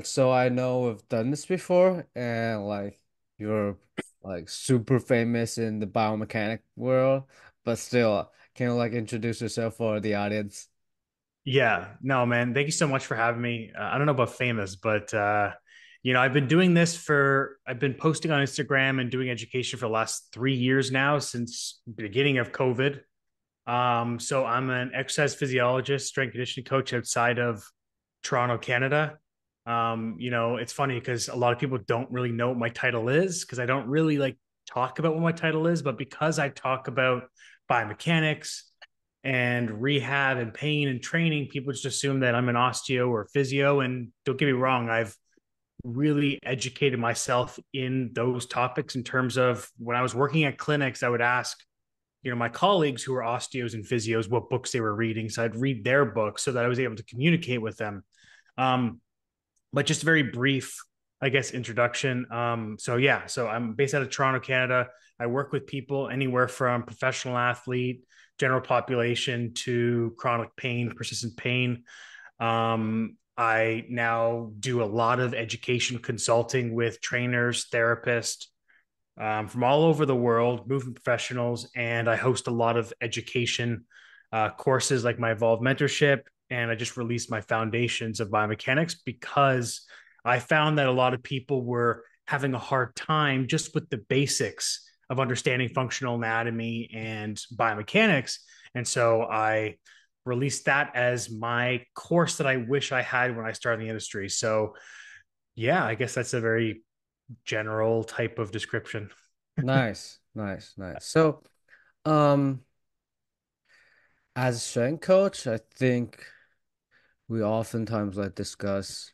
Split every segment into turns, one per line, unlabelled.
So I know we've done this before, and like you're like super famous in the biomechanic world, but still, can you like introduce yourself for the audience?
Yeah, no, man. Thank you so much for having me. I don't know about famous, but I've been doing this I've been posting on Instagram and doing education for the last 3 years now, since the beginning of COVID. So I'm an exercise physiologist, strength conditioning coach outside of Toronto, Canada. It's funny because a lot of people don't really know what my title is because I don't really like talk about what my title is, but because I talk about biomechanics and rehab and pain and training, people just assume that I'm an osteo or physio. And don't get me wrong, I've really educated myself in those topics in terms of when I was working at clinics, I would ask, my colleagues who were osteos and physios what books they were reading. So I'd read their books so that I was able to communicate with them. Um, but just a very brief, I guess, introduction. So I'm based out of Toronto, Canada. I work with people anywhere from professional athlete, general population to chronic pain, persistent pain. I now do a lot of education consulting with trainers, therapists, from all over the world, movement professionals, and I host a lot of education courses like my Evolve mentorship. And I just released my foundations of biomechanics because I found that a lot of people were having a hard time just with the basics of understanding functional anatomy and biomechanics. And so I released that as my course that I wish I had when I started in the industry. So, yeah, I guess that's a very general type of description.
Nice, nice, nice. So, um, as a strength coach, I think we oftentimes like discuss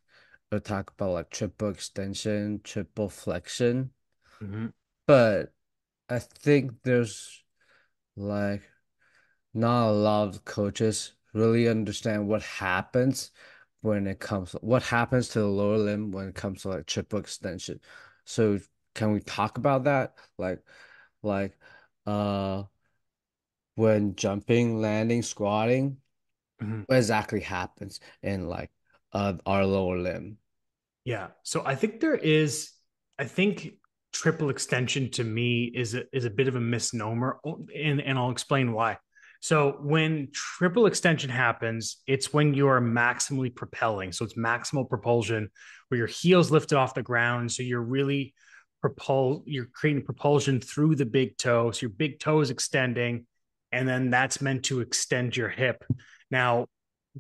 or talk about like triple extension, triple flexion,
Mhm.
but I think there's like not a lot of coaches really understand what happens to the lower limb when it comes to like triple extension. So can we talk about that? Like uh when jumping, landing, squatting,
Mhm.
what exactly happens in like our lower limb?
Yeah. So I think triple extension to me is a bit of a misnomer, and I'll explain why. So when triple extension happens, it's when you are maximally propelling. So it's maximal propulsion where your heels lifted off the ground. So you're creating propulsion through the big toe. So your big toe is extending, and then that's meant to extend your hip. Now,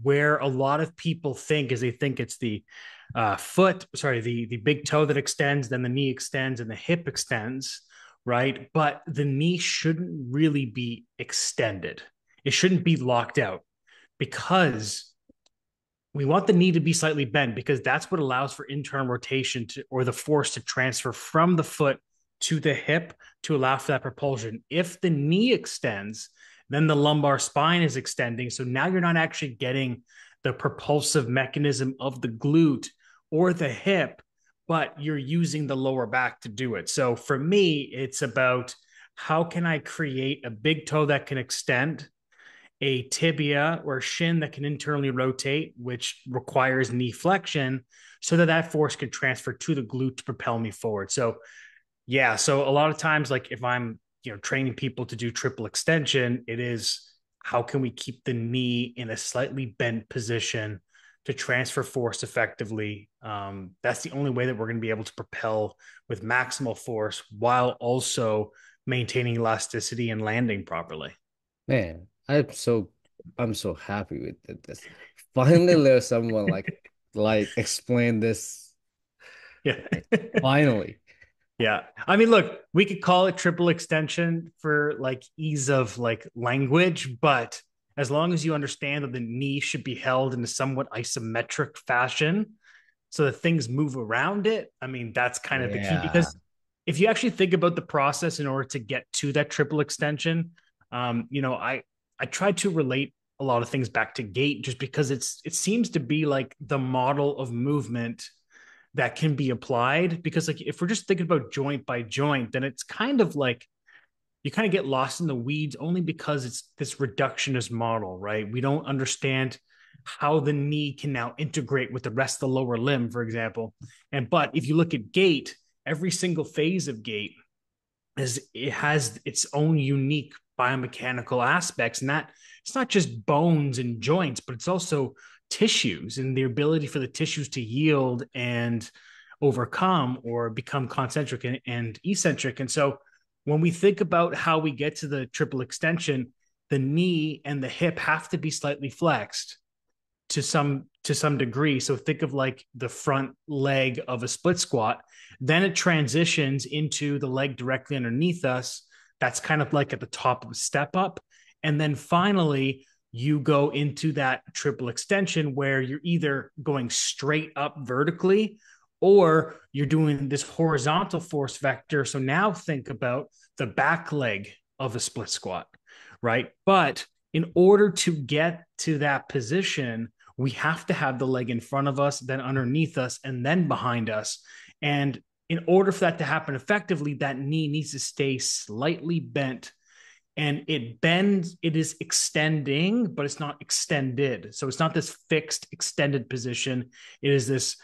where a lot of people think is they think it's the big toe that extends, then the knee extends, and the hip extends, right? But the knee shouldn't really be extended. It shouldn't be locked out because we want the knee to be slightly bent because that's what allows for internal rotation or the force to transfer from the foot to the hip to allow for that propulsion. If the knee extends, then the lumbar spine is extending. So now you're not actually getting the propulsive mechanism of the glute or the hip, but you're using the lower back to do it. So for me, it's about how can I create a big toe that can extend, a tibia or shin that can internally rotate, which requires knee flexion, so that that force can transfer to the glute to propel me forward. So, yeah, so a lot of times, like if I'm training people to do triple extension, it is how can we keep the knee in a slightly bent position to transfer force effectively. That's the only way that we're going to be able to propel with maximal force while also maintaining elasticity and landing properly.
Man, I'm so happy with this. Finally, there's someone like explain this.
Yeah.
Like, finally.
Yeah. I mean, look, we could call it triple extension for like ease of like language, but as long as you understand that the knee should be held in a somewhat isometric fashion so that things move around it, I mean, that's kind of the key
Yeah.
because if you actually think about the process in order to get to that triple extension, I try to relate a lot of things back to gait just because it seems to be like the model of movement that can be applied because like if we're just thinking about joint by joint, then it's kind of like you kind of get lost in the weeds only because it's this reductionist model, right? We don't understand how the knee can now integrate with the rest of the lower limb, for example. But if you look at gait, every single phase of gait is it has its own unique biomechanical aspects, and that it's not just bones and joints, but it's also tissues and the ability for the tissues to yield and overcome or become concentric and eccentric. And so when we think about how we get to the triple extension, the knee and the hip have to be slightly flexed to some degree. So think of like the front leg of a split squat. Then it transitions into the leg directly underneath us. That's kind of like at the top of a step up. And then finally, you go into that triple extension where you're either going straight up vertically or you're doing this horizontal force vector. So now think about the back leg of a split squat, right? But in order to get to that position, we have to have the leg in front of us, then underneath us, and then behind us. And in order for that to happen effectively, that knee needs to stay slightly bent. And it bends, it is extending, but it's not extended. So it's not this fixed, extended position. It is this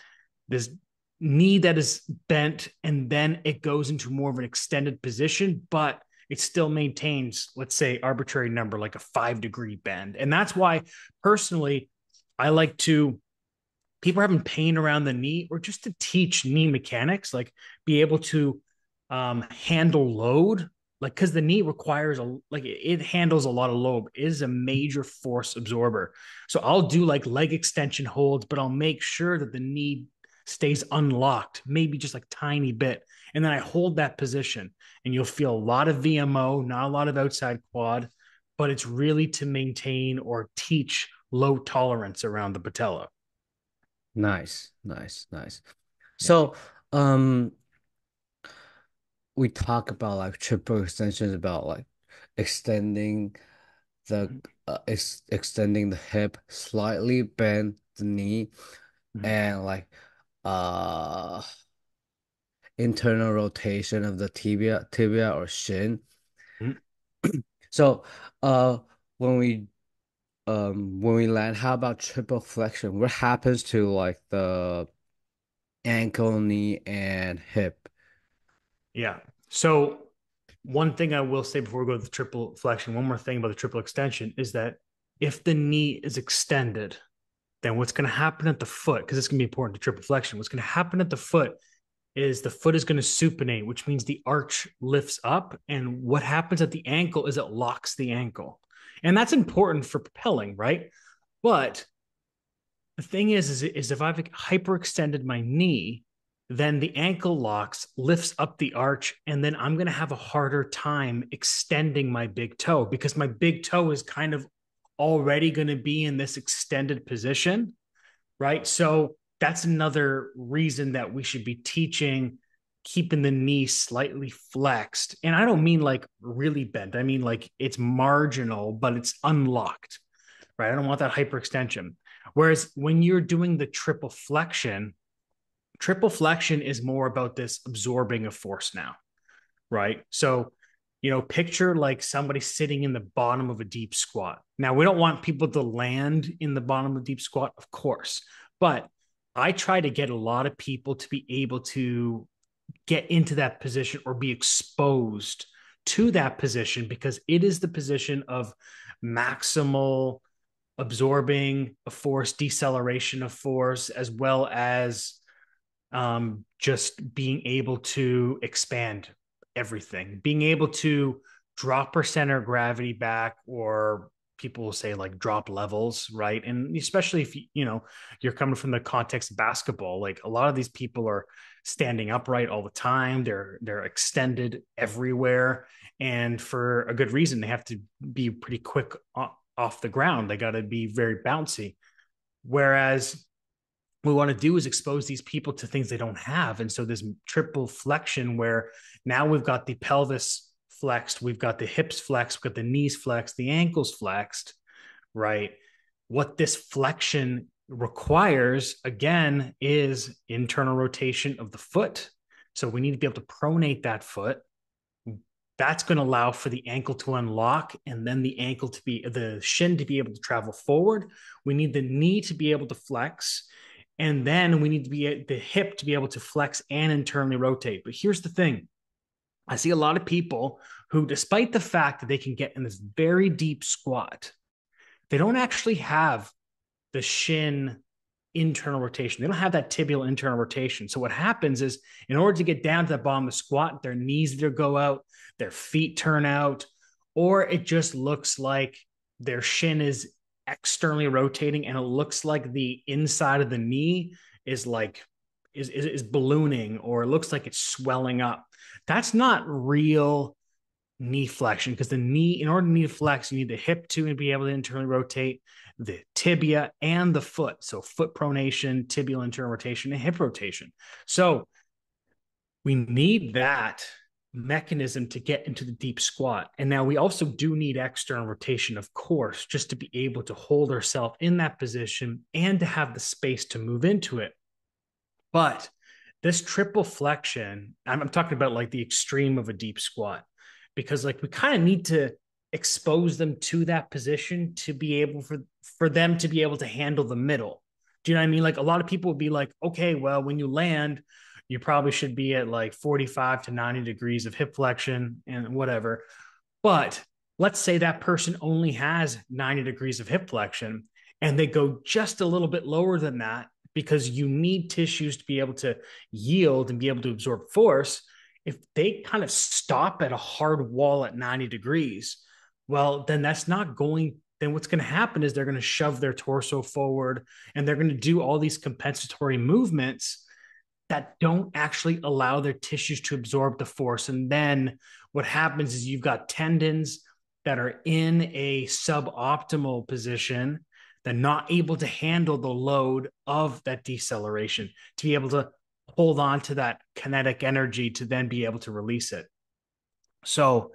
knee that is bent, and then it goes into more of an extended position, but it still maintains, let's say, arbitrary number, like a 5-degree bend. And that's why personally, I like to people having pain around the knee or just to teach knee mechanics, like be able to handle load, like because the knee requires it handles a lot of load, it is a major force absorber. So I'll do like leg extension holds, but I'll make sure that the knee stays unlocked, maybe just like tiny bit. And then I hold that position and you'll feel a lot of VMO, not a lot of outside quad, but it's really to maintain or teach low tolerance around the patella.
Nice, nice, nice.
Yeah.
So, um, we talk about like triple extensions, about like extending the extending the hip, slightly bend the knee,
Mhm.
and like uh internal rotation of the tibia or shin.
Mhm.
So, uh, when we land, how about triple flexion? What happens to like the ankle, knee, and hip?
Yeah. So one thing I will say before we go to the triple flexion, one more thing about the triple extension is that if the knee is extended, then what's going to happen at the foot, because it's going to be important to triple flexion, what's going to happen at the foot is the foot is going to supinate, which means the arch lifts up. And what happens at the ankle is it locks the ankle. And that's important for propelling, right? But the thing is if I've hyperextended my knee, then the ankle locks, lifts up the arch, and then I'm going to have a harder time extending my big toe because my big toe is kind of already going to be in this extended position, right? So that's another reason that we should be teaching keeping the knee slightly flexed. And I don't mean like really bent. I mean like it's marginal, but it's unlocked, right? I don't want that hyperextension. Whereas when you're doing the triple flexion is more about this absorbing of force now, right? So, picture like somebody sitting in the bottom of a deep squat. Now, we don't want people to land in the bottom of a deep squat, of course, but I try to get a lot of people to be able to get into that position or be exposed to that position because it is the position of maximal absorbing a force, deceleration of force, as well as just being able to expand everything, being able to drop our center of gravity back, or people will say like drop levels, right? And especially if you're coming from the context of basketball, like a lot of these people are standing upright all the time. They're extended everywhere, and for a good reason. They have to be pretty quick off the ground. They got to be very bouncy. Whereas what we want to do is expose these people to things they don't have. And so this triple flexion where now we've got the pelvis flexed, we've got the hips flexed, we've got the knees flexed, the ankles flexed, right? What this flexion requires, again, is internal rotation of the foot. So we need to be able to pronate that foot, That's going to allow for the ankle to unlock and then the shin to be able to travel forward. We need the knee to be able to flex. And then we need to be the hip to be able to flex and internally rotate. But here's the thing. I see a lot of people who, despite the fact that they can get in this very deep squat, they don't actually have the shin internal rotation. They don't have that tibial internal rotation. So what happens is, in order to get down to the bottom of the squat, their knees either go out, their feet turn out, or it just looks like their shin is externally rotating and it looks like the inside of the knee is like is ballooning, or it looks like it's swelling up. That's not real knee flexion, because the knee, in order to knee to flex, you need the hip to be able to internally rotate, the tibia and the foot. So foot pronation, tibial internal rotation, and hip rotation. So we need that mechanism to get into the deep squat. And now we also do need external rotation, of course, just to be able to hold ourselves in that position and to have the space to move into it. But this triple flexion, I'm talking about like the extreme of a deep squat, because like we kind of need to expose them to that position to be able for them to be able to handle the middle. Do you know what I mean? Like a lot of people would be like, okay, well, when you land, you probably should be at like 45 to 90 degrees of hip flexion and whatever. But let's say that person only has 90 degrees of hip flexion and they go just a little bit lower than that, because you need tissues to be able to yield and be able to absorb force. If they kind of stop at a hard wall at 90 degrees, well, then that's not going, then what's going to happen is they're going to shove their torso forward and they're going to do all these compensatory movements that don't actually allow their tissues to absorb the force. And then what happens is you've got tendons that are in a suboptimal position. They're not able to handle the load of that deceleration, to be able to hold on to that kinetic energy to then be able to release it. So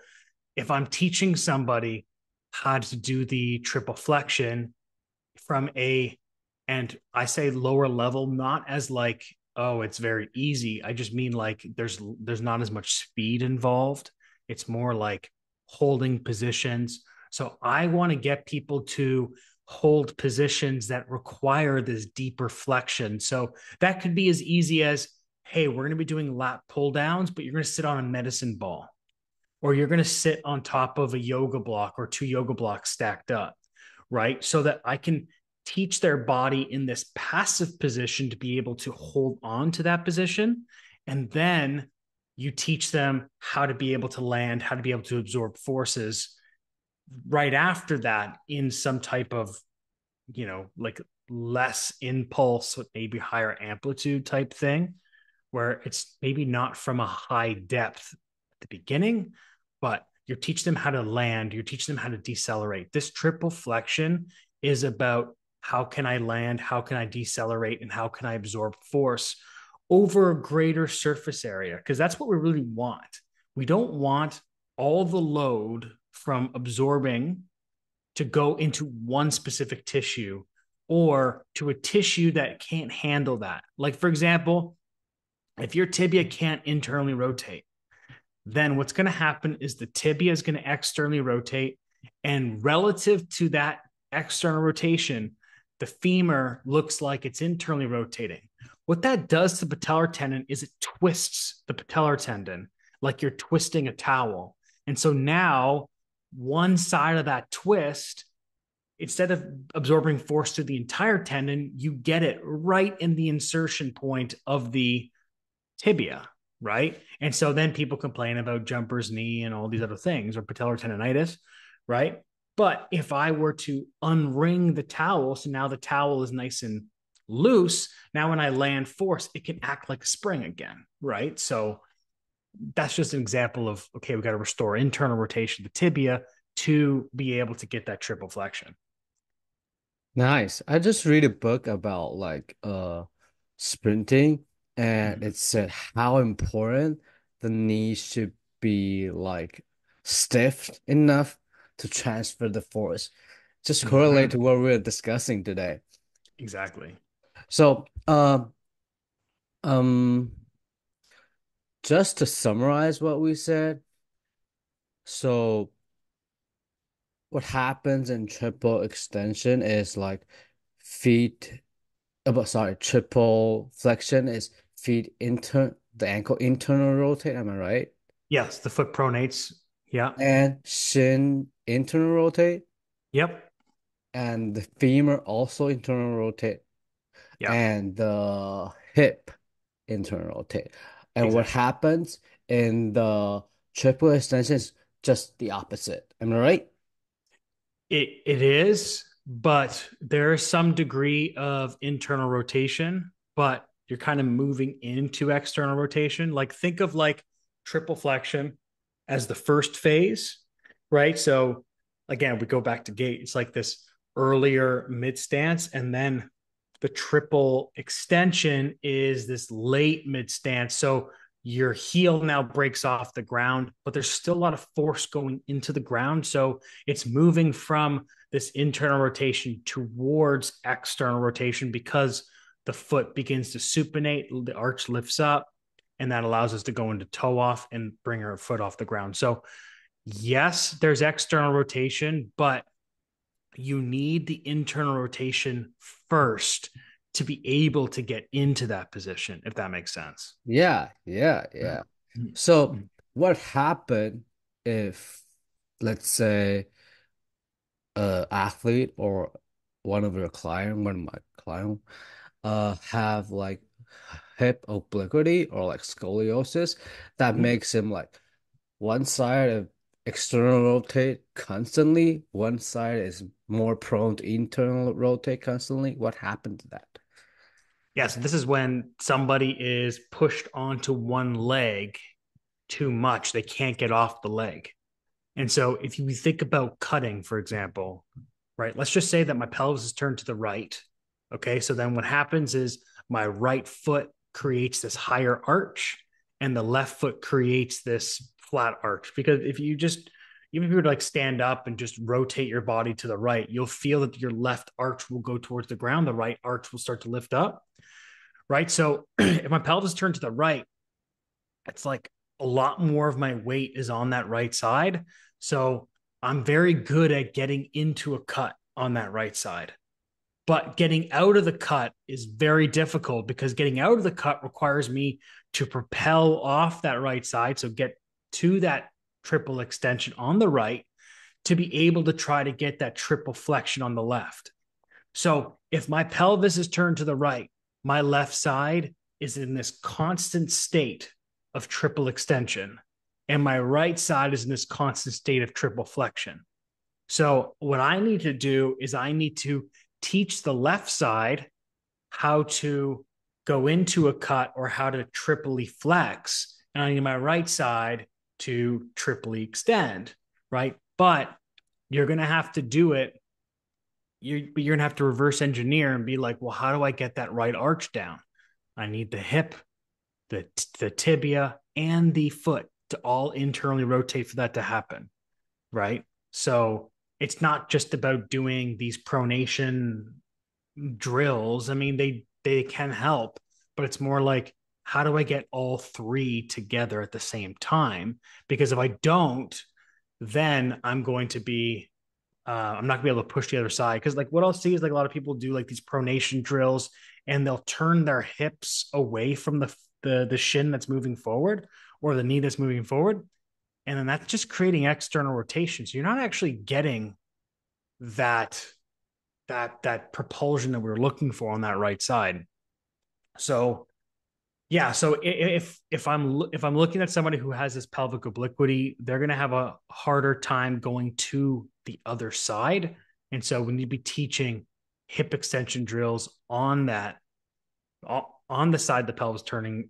if I'm teaching somebody how to do the triple flexion from a, and I say lower level, not as like, oh, it's very easy. I just mean like there's not as much speed involved. It's more like holding positions. So I want to get people to hold positions that require this deeper flexion. So that could be as easy as, hey, we're going to be doing lat pull downs, but you're going to sit on a medicine ball, or you're going to sit on top of a yoga block or two yoga blocks stacked up, right? So that I can teach their body in this passive position to be able to hold on to that position. And then you teach them how to be able to land, how to be able to absorb forces right after that in some type of, like less impulse, maybe higher amplitude type thing, where it's maybe not from a high depth at the beginning, but you're teaching them how to land, you're teaching them how to decelerate. This triple flexion is about how can I land, how can I decelerate, and how can I absorb force over a greater surface area? Because that's what we really want. We don't want all the load from absorbing to go into one specific tissue or to a tissue that can't handle that. Like, for example, if your tibia can't internally rotate, then what's going to happen is the tibia is going to externally rotate. And relative to that external rotation, the femur looks like it's internally rotating. What that does to the patellar tendon is it twists the patellar tendon like you're twisting a towel. And so now one side of that twist, instead of absorbing force to the entire tendon, you get it right in the insertion point of the tibia, right? And so then people complain about jumper's knee and all these other things, or patellar tendonitis, right? But if I were to unring the towel, so now the towel is nice and loose, now when I land force, it can act like a spring again, right? So that's just an example of, okay, we got to restore internal rotation of the tibia to be able to get that triple flexion.
Nice. I just read a book about sprinting, and
Mm-hmm.
it said how important the knee should be like stiff enough to transfer the force. Just correlate
Mm-hmm.
to what we're discussing today.
Exactly.
So, um, just to summarize what we said, So what happens in triple extension is like feet, but sorry, triple flexion is feet the ankle internal rotate, am I right?
Yes, the foot pronates. Yeah.
And shin internal rotate,
Yep.
and the femur also internal rotate,
Yeah.
and the hip internal rotate. And what
Exactly.
happens in the triple extension is just the opposite. Am I right?
It is, but there is some degree of internal rotation, but you're kind of moving into external rotation. Like think of like triple flexion as the first phase, right? So again, we go back to gait. It's like this earlier mid stance, and then the triple extension is this late mid stance. So your heel now breaks off the ground, but there's still a lot of force going into the ground. So it's moving from this internal rotation towards external rotation because the foot begins to supinate, the arch lifts up, and that allows us to go into toe off and bring our foot off the ground. So, yes, there's external rotation, but you need the internal rotation first to be able to get into that position, if that makes sense.
Yeah, yeah, yeah. So what happened if, let's say, a athlete or one of my client, have like hip obliquity or like scoliosis that makes him like one side of external rotate constantly, one side is more prone to internal rotate constantly. What happened to that?
Yeah, so this is when somebody is pushed onto one leg too much. They can't get off the leg. And so if you think about cutting, for example, right, let's just say that my pelvis is turned to the right. Okay, so then what happens is my right foot creates this higher arch and the left foot creates this flat arch. Because if you just, even if you were to like stand up and just rotate your body to the right, you'll feel that your left arch will go towards the ground, the right arch will start to lift up, right? So if my pelvis turned to the right, it's like a lot more of my weight is on that right side. So I'm very good at getting into a cut on that right side. But getting out of the cut is very difficult because getting out of the cut requires me to propel off that right side. So get to that triple extension on the right to be able to try to get that triple flexion on the left. So if my pelvis is turned to the right, my left side is in this constant state of triple extension, and my right side is in this constant state of triple flexion. So what I need to do is I need to teach the left side how to go into a cut or how to triply flex, and I need my right side to triply extend, right? But you're going to have to do it, you're gonna have to reverse engineer and be like, well, how do I get that right arch down? I need the hip, the tibia, and the foot to all internally rotate for that to happen, right? So it's not just about doing these pronation drills. I mean, they can help, but it's more like how do I get all three together at the same time? Because if I don't, then I'm not gonna be able to push the other side because like what I'll see is like a lot of people do like these pronation drills and they'll turn their hips away from the shin that's moving forward or the knee that's moving forward, and then that's just creating external rotation. So you're not actually getting that that propulsion that we are looking for on that right side. So yeah, so if I'm looking at somebody who has this pelvic obliquity, they're going to have a harder time going to the other side, and so we need to be teaching hip extension drills on that on the side the pelvis turning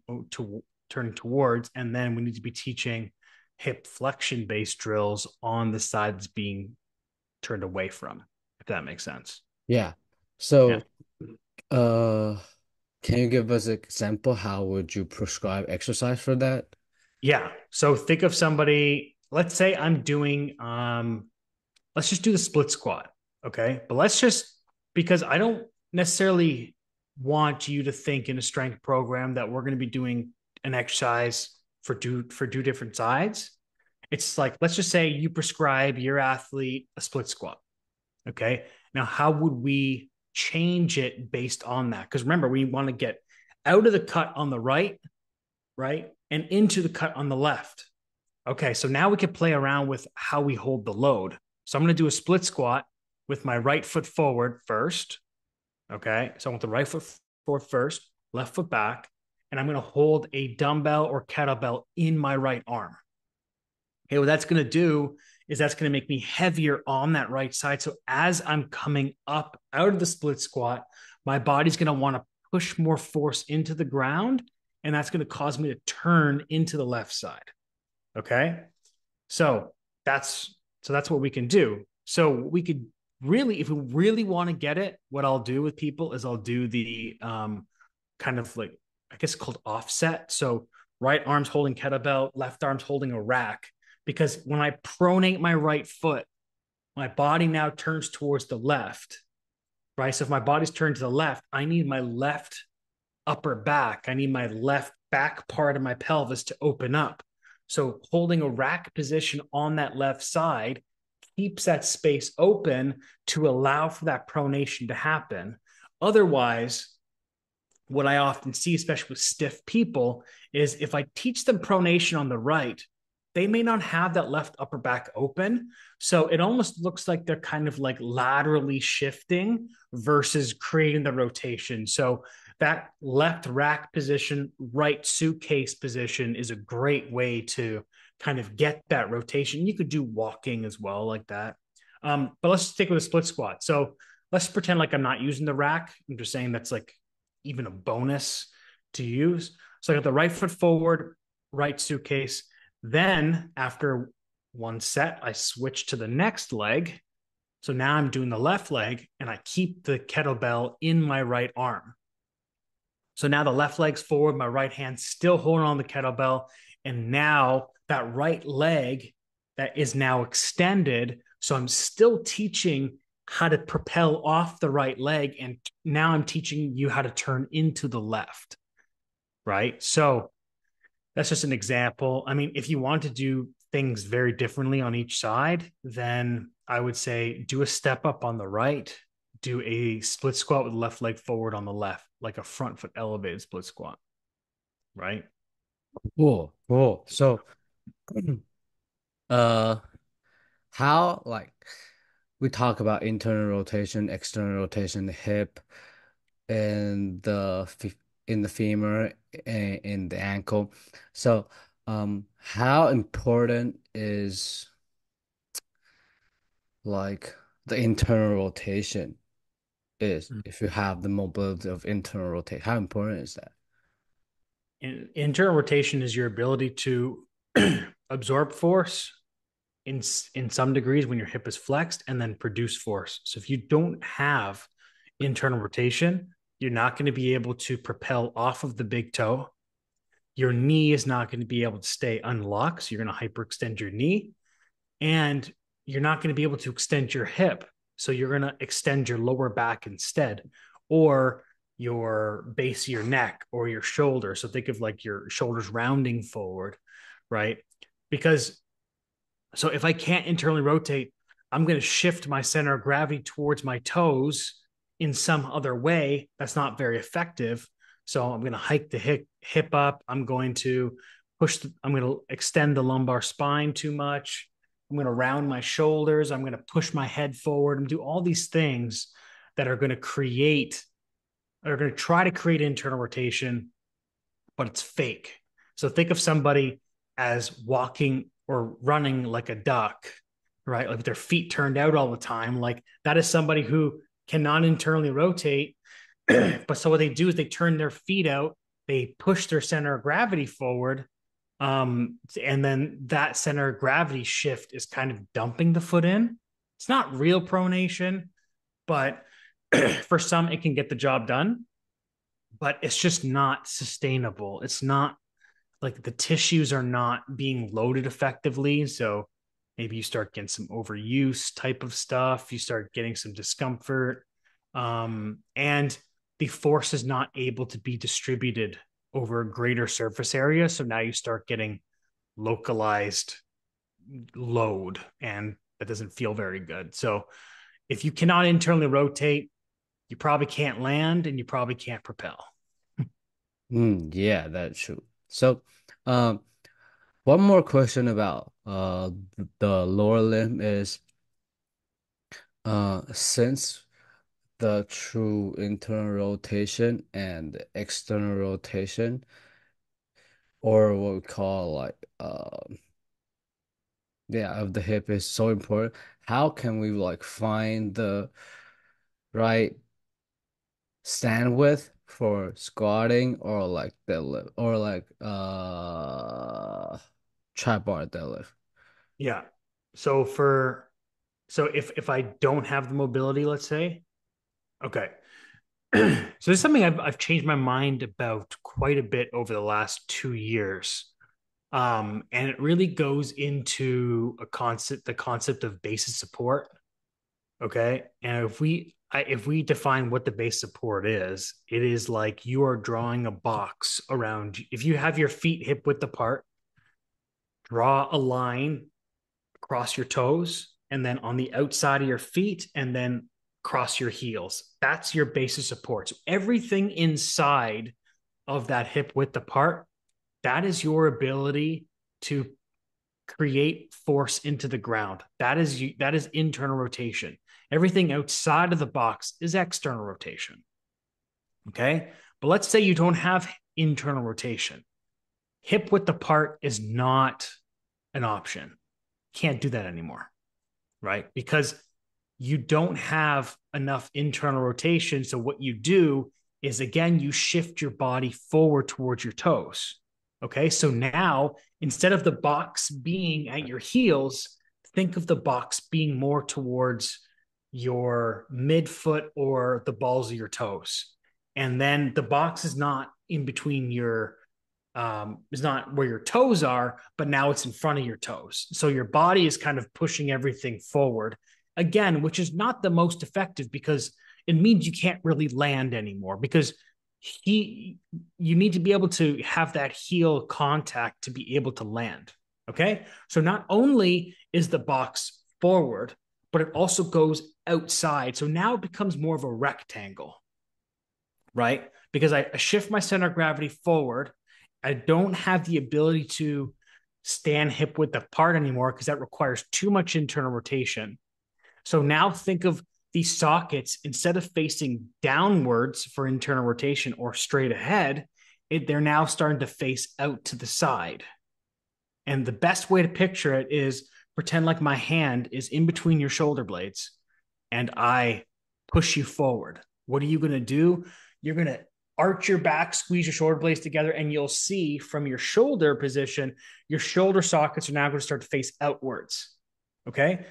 towards, and then we need to be teaching hip flexion based drills on the side that's being turned away from, if that makes sense.
Yeah.
Yeah.
So, uh, can you give us an example? How would you prescribe exercise for that?
Yeah. So think of somebody, let's say I'm doing let's just do the split squat. Okay. But let's just, because I don't necessarily want you to think in a strength program that we're going to be doing an exercise for two different sides. It's like, let's just say you prescribe your athlete a split squat. Okay. Now, how would we change it based on that? Because remember, we want to get out of the cut on the right, and into the cut on the left. Okay. So now we can play around with how we hold the load. So I'm going to do a split squat with my right foot forward first. Okay. So I want the right foot forward first, left foot back, and I'm going to hold a dumbbell or kettlebell in my right arm. Okay. What that's going to do is that's going to make me heavier on that right side. So as I'm coming up out of the split squat, my body's going to want to push more force into the ground. And that's going to cause me to turn into the left side. Okay. So that's that's what we can do. So we could really, if we really want to get it, what I'll do with people is I'll do the kind of like, I guess called offset. So right arm's holding kettlebell, left arm's holding a rack. Because when I pronate my right foot, my body now turns towards the left, right? So if my body's turned to the left, I need my left upper back. I need my left back part of my pelvis to open up. So holding a rack position on that left side keeps that space open to allow for that pronation to happen. Otherwise, what I often see, especially with stiff people, is if I teach them pronation on the right, they may not have that left upper back open. So it almost looks like they're kind of like laterally shifting versus creating the rotation. So that left rack position, right suitcase position is a great way to kind of get that rotation. You could do walking as well, like that. But let's stick with a split squat. So let's pretend like I'm not using the rack. I'm just saying that's like even a bonus to use. So I got the right foot forward, right suitcase. Then after one set, I switch to the next leg. So now I'm doing the left leg and I keep the kettlebell in my right arm. So now the left leg's forward, my right hand still holding on the kettlebell. And now that right leg that is now extended. So I'm still teaching how to propel off the right leg. And now I'm teaching you how to turn into the left. Right. So that's just an example. I mean, if you want to do things very differently on each side, then I would say do a step up on the right, do a split squat with left leg forward on the left, like a front foot elevated split squat, right?
Cool, cool. So, uh, how like we talk about internal rotation, external rotation, the hip, and in the femur and in the ankle. So, how important is like the internal rotation is if you have the mobility of internal rotation? How important is that?
Internal rotation is your ability to absorb force in some degrees when your hip is flexed and then produce force. So if you don't have internal rotation, you're not going to be able to propel off of the big toe. Your knee is not going to be able to stay unlocked. So you're going to hyperextend your knee and you're not going to be able to extend your hip. So you're going to extend your lower back instead, or your base of your neck or your shoulder. So think of like your shoulders rounding forward, right? Because so if I can't internally rotate, I'm going to shift my center of gravity towards my toes in some other way. That's not very effective. So I'm going to hike the hip up. I'm going to I'm going to extend the lumbar spine too much. I'm going to round my shoulders. I'm going to push my head forward and do all these things that are going to try to create internal rotation, but it's fake. So think of somebody as walking or running like a duck, right? Like with their feet turned out all the time. Like that is somebody who cannot internally rotate. But so what they do is they turn their feet out, they push their center of gravity forward. And then that center of gravity shift is kind of dumping the foot in. It's not real pronation, but for some, it can get the job done, but it's just not sustainable. It's not like the tissues are not being loaded effectively. So maybe you start getting some overuse type of stuff. You start getting some discomfort. And the force is not able to be distributed over a greater surface area. So now you start getting localized load, and that doesn't feel very good. So if you cannot internally rotate, you probably can't land and you probably can't propel.
Yeah, that's true. So, um, one more question about the lower limb is since the true internal rotation and external rotation, or what we call like yeah, of the hip is so important. How can we like find the right stand width for squatting or like deadlift or like trap bar deadlift?
Yeah. So for if I don't have the mobility, let's say, okay. So this is something I've changed my mind about quite a bit over the last 2 years. And it really goes into the concept of basis support. Okay. And if we define what the base support is, it is like you are drawing a box around. If you have your feet hip width apart, draw a line across your toes and then on the outside of your feet and then cross your heels. That's your base of support. So everything inside of that hip width apart, that is your ability to create force into the ground. That is internal rotation. Everything outside of the box is external rotation. Okay? But let's say you don't have internal rotation. Hip width apart is not an option. Can't do that anymore, right? Because you don't have enough internal rotation. So what you do is again, you shift your body forward towards your toes. Okay. So now instead of the box being at your heels, think of the box being more towards your midfoot or the balls of your toes. And then the box is not in between your is not where your toes are, but now it's in front of your toes. So your body is kind of pushing everything forward again, which is not the most effective because it means you can't really land anymore because he you need to be able to have that heel contact to be able to land. Okay. So not only is the box forward, but it also goes outside. So now it becomes more of a rectangle, right? Because I shift my center of gravity forward. I don't have the ability to stand hip width apart anymore because that requires too much internal rotation. So now think of these sockets instead of facing downwards for internal rotation or straight ahead, they're now starting to face out to the side. And the best way to picture it is pretend like my hand is in between your shoulder blades and I push you forward. What are you going to do? You're going to arch your back, squeeze your shoulder blades together, and you'll see from your shoulder position, your shoulder sockets are now going to start to face outwards. Okay.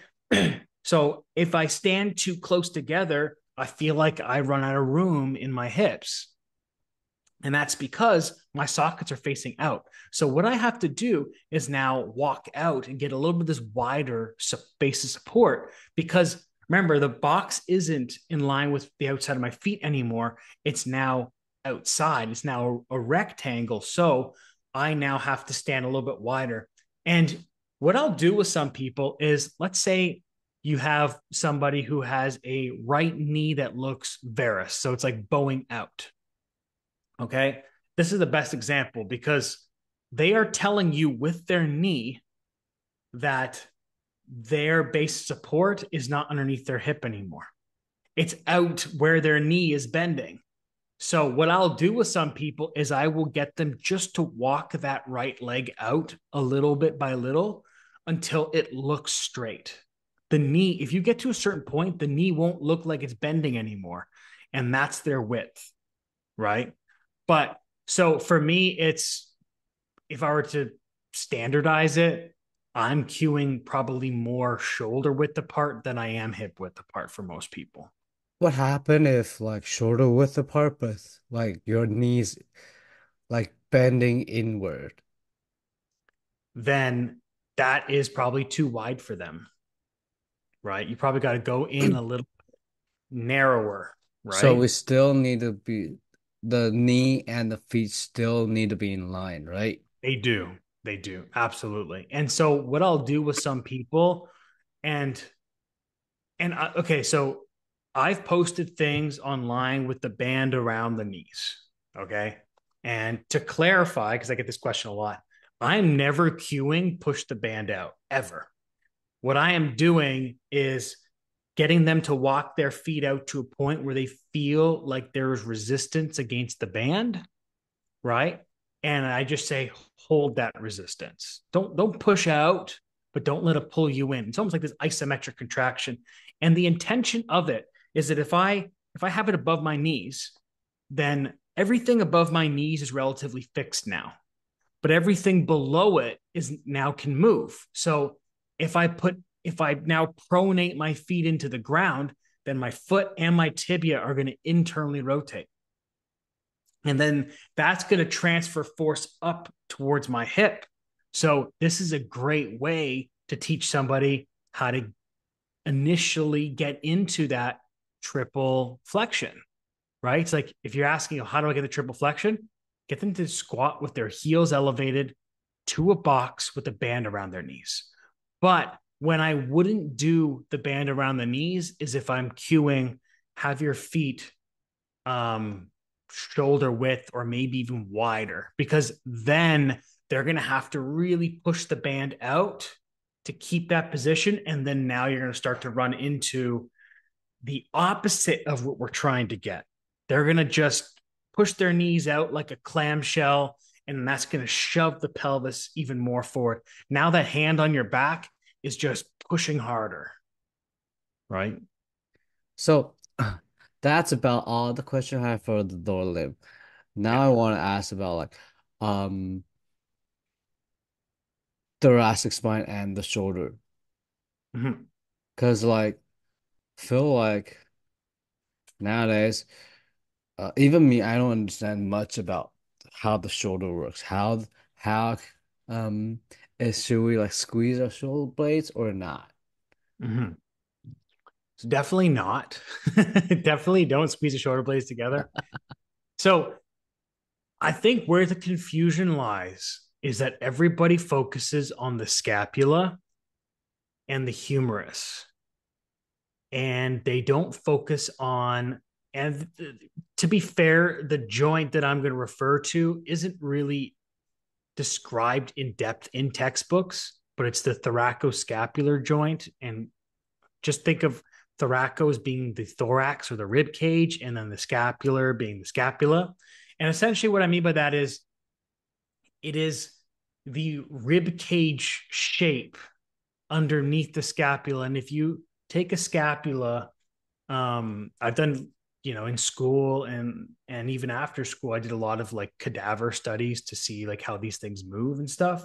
So if I stand too close together, I feel like I run out of room in my hips. And that's because my sockets are facing out. So what I have to do is now walk out and get a little bit of this wider base of support because remember, the box isn't in line with the outside of my feet anymore. It's now outside. It's now a rectangle. So I now have to stand a little bit wider. And what I'll do with some people is let's say you have somebody who has a right knee that looks varus. So it's like bowing out. Okay. This is the best example because they are telling you with their knee that their base support is not underneath their hip anymore. It's out where their knee is bending. So, what I'll do with some people is I will get them just to walk that right leg out a little bit by little until it looks straight. The knee, if you get to a certain point, the knee won't look like it's bending anymore. And that's their width, right? But so for me, it's if I were to standardize it, I'm queuing probably more shoulder width apart than I am hip width apart for most people.
What happened if like shoulder width apart, but like your knees like bending inward?
Then that is probably too wide for them, right? You probably got to go in a little narrower,
So we
right?
still need to be the knee and the feet still need to be in line, right?
They do. They do. Absolutely. And so what I'll do with some people and okay, so I've posted things online with the band around the knees. Okay. And to clarify, because I get this question a lot, I'm never cueing push the band out ever. What I am doing is getting them to walk their feet out to a point where they feel like there is resistance against the band, right? And I just say, hold that resistance. Don't push out, but don't let it pull you in. It's almost like this isometric contraction. And the intention of it is that if I have it above my knees, then everything above my knees is relatively fixed now. But everything below it is now can move. So if I now pronate my feet into the ground, then my foot and my tibia are going to internally rotate. And then that's going to transfer force up towards my hip. So this is a great way to teach somebody how to initially get into that triple flexion, right? It's like if you're asking, how do I get the triple flexion? Get them to squat with their heels elevated to a box with a band around their knees. But when I wouldn't do the band around the knees is if I'm cueing, have your feet shoulder width or maybe even wider, because then they're going to have to really push the band out to keep that position. And then now you're going to start to run into the opposite of what we're trying to get. They're going to just push their knees out like a clamshell, and that's going to shove the pelvis even more forward. Now that hand on your back is just pushing harder, right?
So that's about all the question I have for the door limb. Now
Yeah.
I want to ask about like um thoracic spine and the shoulder.
Mm-hmm.
Cause like feel like nowadays, even me, I don't understand much about how the shoulder works. How um should we like squeeze our shoulder blades or not?
Mm-hmm. So definitely not. Definitely don't squeeze the shoulder blades together. So I think where the confusion lies is that everybody focuses on the scapula and the humerus, and they don't focus on, and to be fair, the joint that I'm going to refer to isn't really described in depth in textbooks, but it's the thoracoscapular joint. And just think of thoraco as being the thorax or the rib cage, and then the scapular being the scapula. And essentially, what I mean by that is it is the rib cage shape underneath the scapula. And if you take a scapula, I've done, in school and even after school, I did a lot of like cadaver studies to see like how these things move and stuff.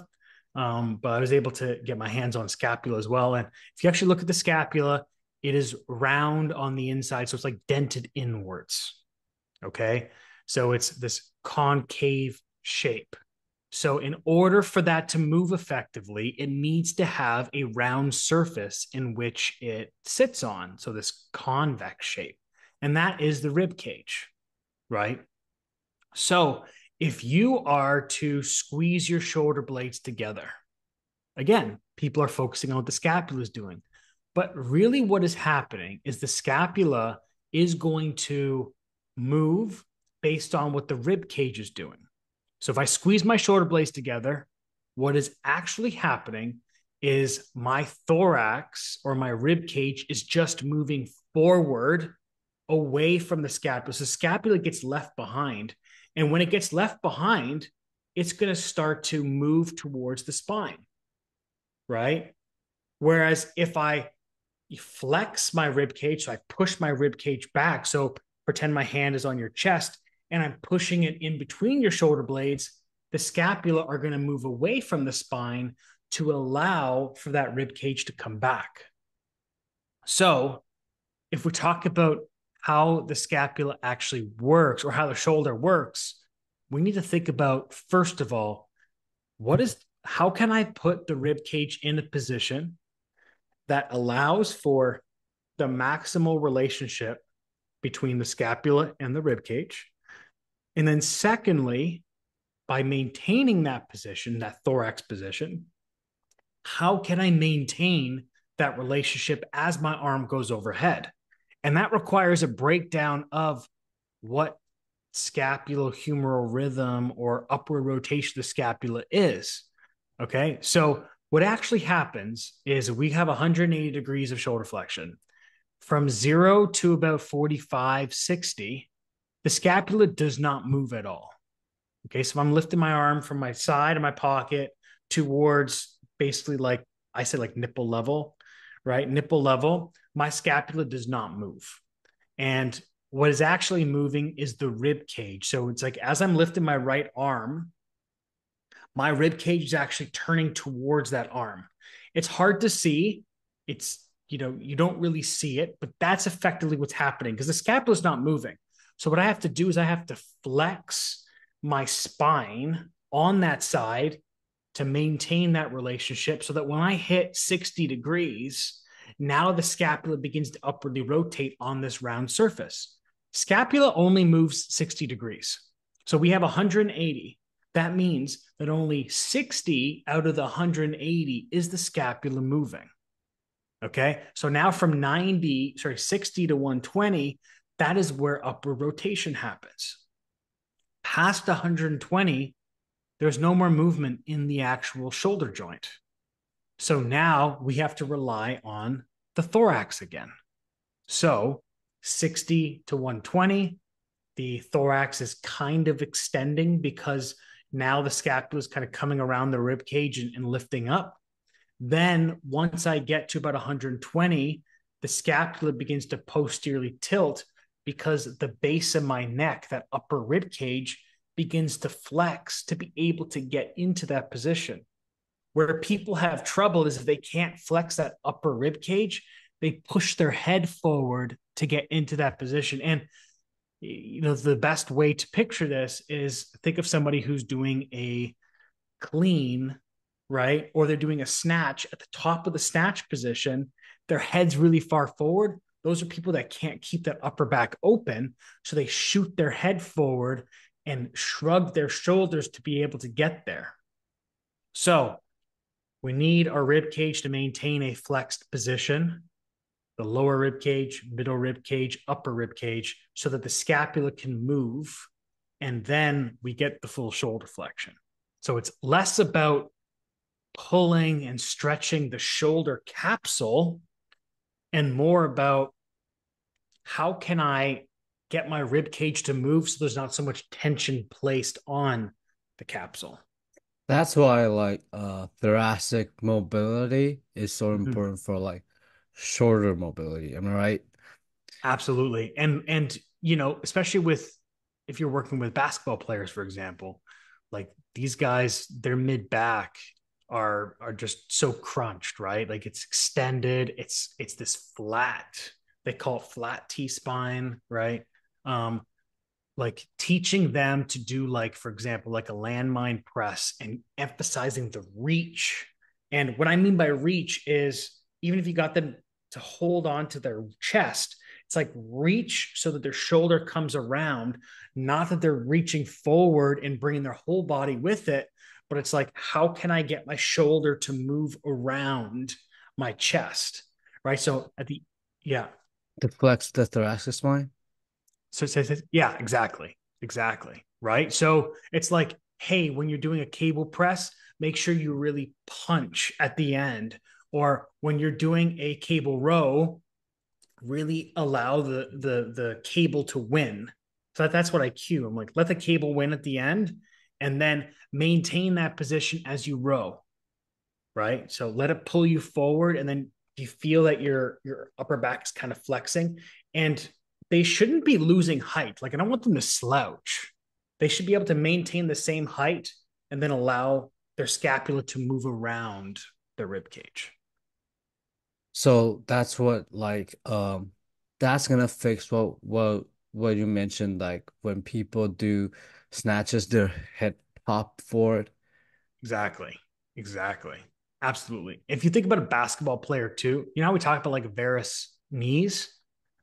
But I was able to get my hands on scapula as well. And if you actually look at the scapula, it is round on the inside, so it's like dented inwards. Okay, so it's this concave shape. So, in order for that to move effectively, it needs to have a round surface in which it sits on. So, this convex shape. And that is the rib cage, right? So, if you are to squeeze your shoulder blades together, again, people are focusing on what the scapula is doing. But really, what is happening is the scapula is going to move based on what the rib cage is doing. So if I squeeze my shoulder blades together, what is actually happening is my thorax or my rib cage is just moving forward away from the scapula. So the scapula gets left behind. And when it gets left behind, it's going to start to move towards the spine, right? Whereas if I flex my rib cage, so I push my rib cage back. So pretend my hand is on your chest and I'm pushing it in between your shoulder blades. The scapula are going to move away from the spine to allow for that rib cage to come back. So if we talk about how the scapula actually works or how the shoulder works, we need to think about, first of all, how can I put the rib cage in a position that allows for the maximal relationship between the scapula and the rib cage? And then, secondly, by maintaining that position, that thorax position, how can I maintain that relationship as my arm goes overhead? And that requires a breakdown of what scapulohumeral rhythm or upward rotation of the scapula is. Okay. So, what actually happens is we have 180 degrees of shoulder flexion. From 0 to about 45, 60, the scapula does not move at all. Okay. So, if I'm lifting my arm from my side of my pocket towards basically like I said, like nipple level, right? Nipple level, my scapula does not move. And what is actually moving is the rib cage. So it's like as I'm lifting my right arm, my rib cage is actually turning towards that arm. It's hard to see. It's, you don't really see it, but that's effectively what's happening because the scapula is not moving. So what I have to do is I have to flex my spine on that side to maintain that relationship so that when I hit 60 degrees, now the scapula begins to upwardly rotate on this round surface. Scapula only moves 60 degrees. So we have 180. That means that only 60 out of the 180 is the scapula moving. Okay. So now from 60 to 120, that is where upward rotation happens. Past 120, there's no more movement in the actual shoulder joint. So now we have to rely on the thorax again. So 60 to 120, the thorax is kind of extending because now the scapula is kind of coming around the rib cage and lifting up. Then once I get to about 120, the scapula begins to posteriorly tilt because the base of my neck, that upper rib cage, begins to flex to be able to get into that position. Where people have trouble is if they can't flex that upper rib cage, they push their head forward to get into that position. And the best way to picture this is think of somebody who's doing a clean, right? Or they're doing a snatch at the top of the snatch position. Their head's really far forward. Those are people that can't keep that upper back open. So they shoot their head forward and shrug their shoulders to be able to get there. So we need our rib cage to maintain a flexed position, the lower rib cage, middle rib cage, upper rib cage, so that the scapula can move. And then we get the full shoulder flexion. So it's less about pulling and stretching the shoulder capsule and more about how can I get my rib cage to move so there's not so much tension placed on the capsule.
That's why like thoracic mobility is so
Mm-hmm.
important for like shorter mobility. Am I right?
Absolutely. And especially with if you're working with basketball players, for example, like these guys, their mid back are just so crunched, right? Like it's extended, it's this flat, they call it flat T spine, right? Um, like teaching them to do like, for example, like a landmine press and emphasizing the reach. And what I mean by reach is even if you got them to hold on to their chest, it's like reach so that their shoulder comes around, not that they're reaching forward and bringing their whole body with it, but it's like, how can I get my shoulder to move around my chest? Right. So yeah.
To flex the thoracic spine.
So it says, yeah, exactly. Exactly. Right. So it's like, hey, when you're doing a cable press, make sure you really punch at the end. Or when you're doing a cable row, really allow the cable to win. So that's what I cue. I'm like, let the cable win at the end and then maintain that position as you row. Right. So let it pull you forward and then you feel that your upper back is kind of flexing. And they shouldn't be losing height. Like I don't want them to slouch. They should be able to maintain the same height and then allow their scapula to move around the rib cage.
So that's what like that's gonna fix what you mentioned like when people do snatches their head pop forward.
Exactly. Exactly. Absolutely. If you think about a basketball player too, you know how we talk about like varus knees,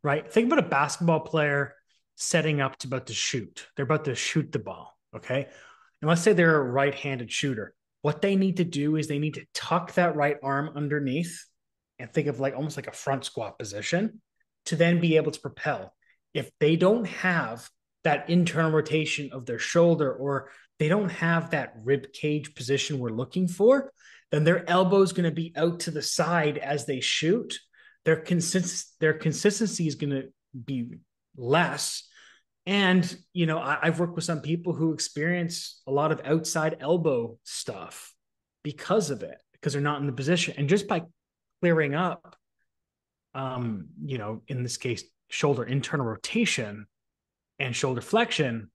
right? Think about a basketball player setting up to about to shoot. They're about to shoot the ball. Okay. And let's say they're a right-handed shooter. What they need to do is they need to tuck that right arm underneath and think of like almost like a front squat position to then be able to propel. If they don't have that internal rotation of their shoulder, or they don't have that rib cage position we're looking for, then their elbow is going to be out to the side as they shoot. Their consistency is going to be less. And, I've worked with some people who experience a lot of outside elbow stuff because of it, because they're not in the position. And just by clearing up, in this case, shoulder internal rotation and shoulder flexion,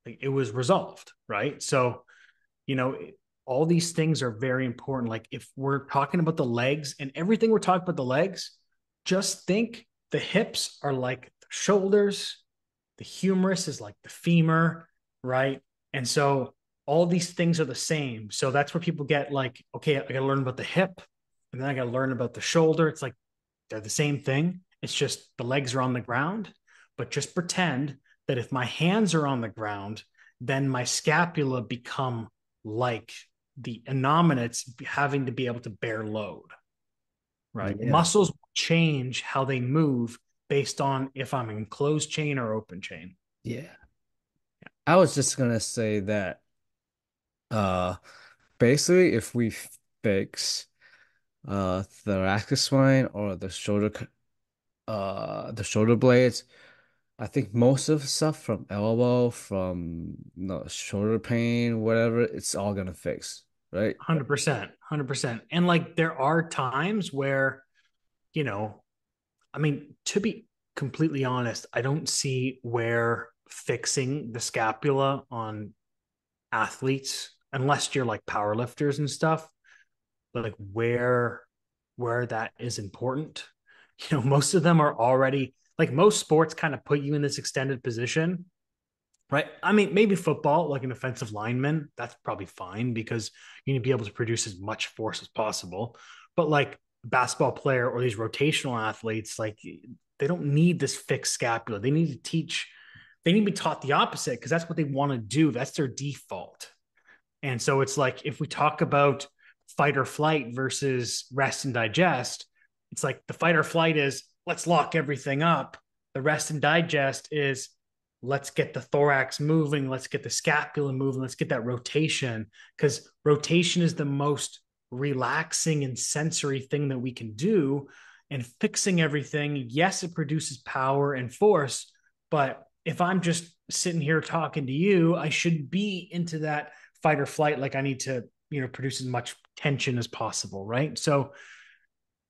like, it was resolved, right? So, you know, all these things are very important. Like if we're talking about the legs and everything we're talking about the legs, just think the hips are like the shoulders, the humerus is like the femur, right? And so all these things are the same. So that's where people get like, okay, I got to learn about the hip and then I got to learn about the shoulder. It's like they're the same thing. It's just the legs are on the ground, but just pretend that if my hands are on the ground, then my scapula become like the innominates having to be able to bear load, right?
Yeah.
Muscles change how they move based on if I'm in closed chain or open chain.
Yeah. I was just gonna say that uh basically if we fix thoracic spine or the shoulder blades, I think most of the stuff from elbow, from shoulder pain, whatever, it's all gonna fix, right?
100%, 100%. And like there are times where, you know, I mean, to be completely honest, I don't see where fixing the scapula on athletes, unless you're like powerlifters and stuff, like where that is important. Most of them are already like most sports kind of put you in this extended position, right? I mean, maybe football, like an offensive lineman, that's probably fine because you need to be able to produce as much force as possible. But like a basketball player or these rotational athletes, like they don't need this fixed scapula. They need to be taught the opposite because that's what they want to do. That's their default. And so it's like if we talk about fight or flight versus rest and digest, it's like the fight or flight is let's lock everything up. The rest and digest is let's get the thorax moving, let's get the scapula moving, let's get that rotation, because rotation is the most relaxing and sensory thing that we can do. And fixing everything, yes, it produces power and force, but if I'm just sitting here talking to you, I should be into that fight or flight. Like I need to, produce as much tension as possible, right? So,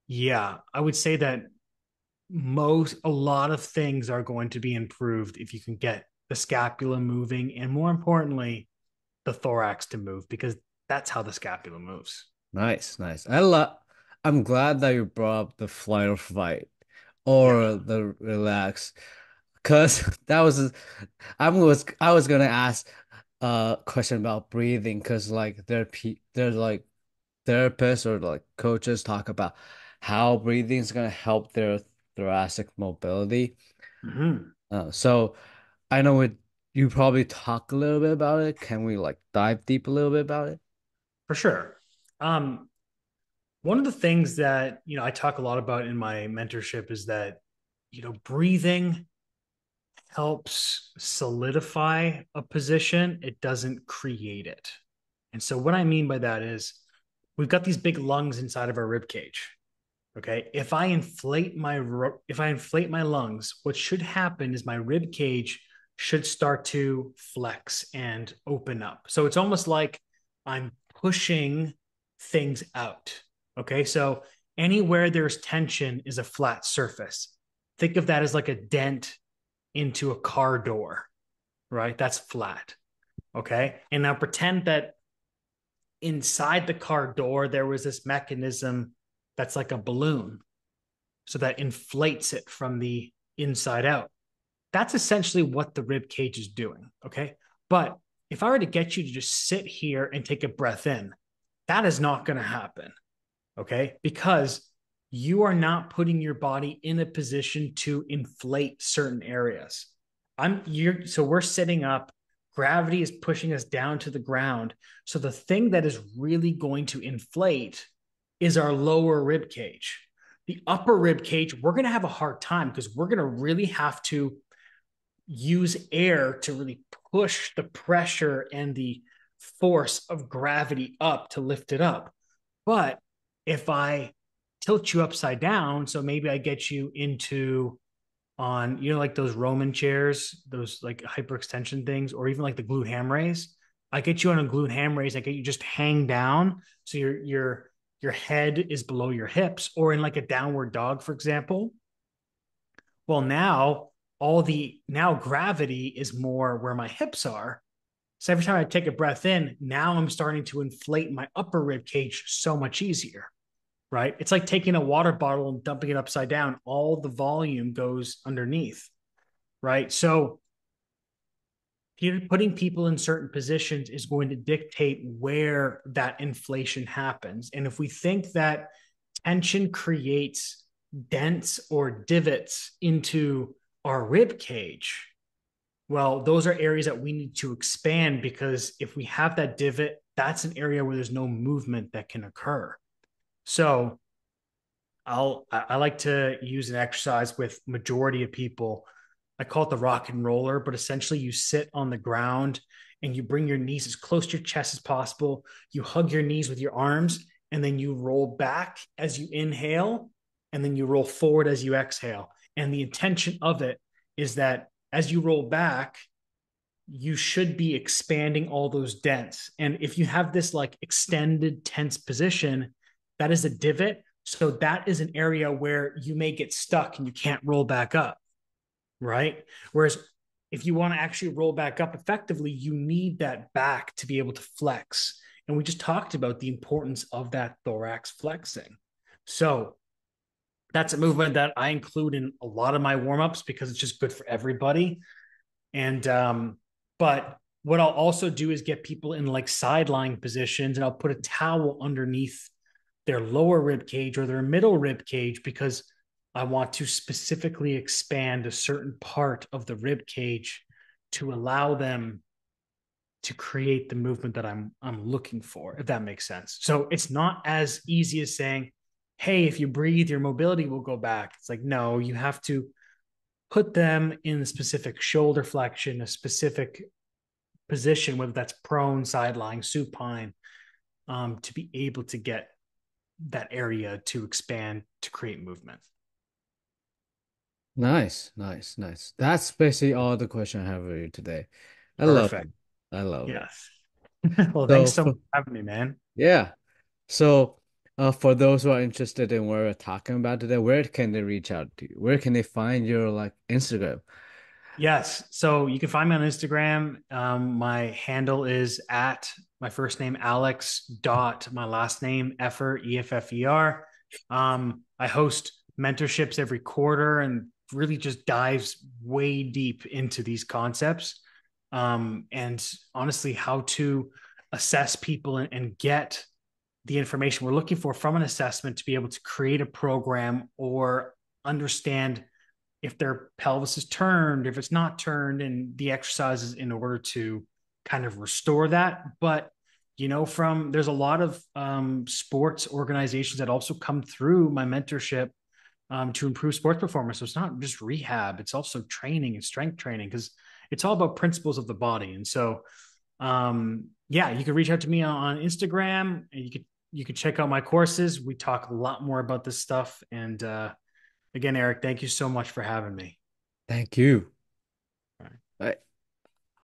yeah, I would say that a lot of things are going to be improved if you can get the scapula moving and more importantly the thorax to move, because that's how the scapula moves.
Nice, nice. I'm glad that you brought up the flight or fight
Yeah.
or the relax, because I was gonna ask a question about breathing, because like they're like therapists or like coaches talk about how breathing is gonna help their thoracic mobility.
Mm-hmm.
So I know you probably talk a little bit about it. Can we like dive deep a little bit about it?
For sure. um One of the things that I talk a lot about in my mentorship is that breathing helps solidify a position, it doesn't create it. And so what I mean by that is we've got these big lungs inside of our rib cage. Okay? If I inflate my lungs, what should happen is my rib cage should start to flex and open up. So it's almost like I'm pushing things out. Okay? So anywhere there's tension is a flat surface. Think of that as like a dent into a car door, right? That's flat. Okay. And now pretend that inside the car door, there was this mechanism that's like a balloon. So that inflates it from the inside out. That's essentially what the rib cage is doing. Okay. But if I were to get you to just sit here and take a breath in, that is not going to happen. Okay. Because you are not putting your body in a position to inflate certain areas. So we're sitting up gravity is pushing us down to the ground. So the thing that is really going to inflate is our lower rib cage. The upper rib cage, we're going to have a hard time because we're going to really have to use air to really push the pressure and the force of gravity up to lift it up. But if I tilt you upside down, so maybe I get you into on, like those Roman chairs, those like hyperextension things, or even like the glute ham raise. I get you on a glute ham raise. I get you just hang down, so your head is below your hips, or in like a downward dog, for example. Well, now gravity is more where my hips are. So every time I take a breath in, now I'm starting to inflate my upper rib cage so much easier, right? It's like taking a water bottle and dumping it upside down. All the volume goes underneath, right? So putting people in certain positions is going to dictate where that inflation happens. And if we think that tension creates dents or divots into our rib cage, well, those are areas that we need to expand, because if we have that divot, that's an area where there's no movement that can occur. So I like to use an exercise with majority of people. I call it the rock and roller, but essentially you sit on the ground and you bring your knees as close to your chest as possible. You hug your knees with your arms, and then you roll back as you inhale, and then you roll forward as you exhale. And the intention of it is that as you roll back, you should be expanding all those dents. And if you have this like extended tense position, that is a divot. So that is an area where you may get stuck and you can't roll back up, right? Whereas if you want to actually roll back up effectively, you need that back to be able to flex. And we just talked about the importance of that thorax flexing. So that's a movement that I include in a lot of my warm-ups because it's just good for everybody. And but what I'll also do is get people in like sideline positions, and I'll put a towel underneath their lower rib cage or their middle rib cage, because I want to specifically expand a certain part of the rib cage to allow them to create the movement that I'm looking for, if that makes sense. So it's not as easy as saying, hey, if you breathe, your mobility will go back. It's like, no, you have to put them in a specific shoulder flexion, a specific position, whether that's prone, side lying, supine, to be able to get that area to expand to create movement.
Nice, nice, nice. That's basically all the question I have for you today. I love it.
Perfect.
I love it.
Yes. Well,
So
thanks so much
for,
for having me, man.
yeah. So for those who are interested in what we're talking about today, where can they reach out to you? Where can they find your like Instagram?
Yes. So you can find me on Instagram. My handle is at my first name, Alex, dot my last name, Effer, Effer. I host mentorships every quarter and really just dives way deep into these concepts. And honestly, how to assess people and get the information we're looking for from an assessment to be able to create a program or understand if their pelvis is turned, if it's not turned, and the exercises in order to kind of restore that. But from there's a lot of sports organizations that also come through my mentorship to improve sports performance. So it's not just rehab; it's also training and strength training, because it's all about principles of the body. And so, yeah, you can reach out to me on Instagram, and you could check out my courses. We talk a lot more about this stuff. And again, Eric, thank you so much for having me.
Thank you.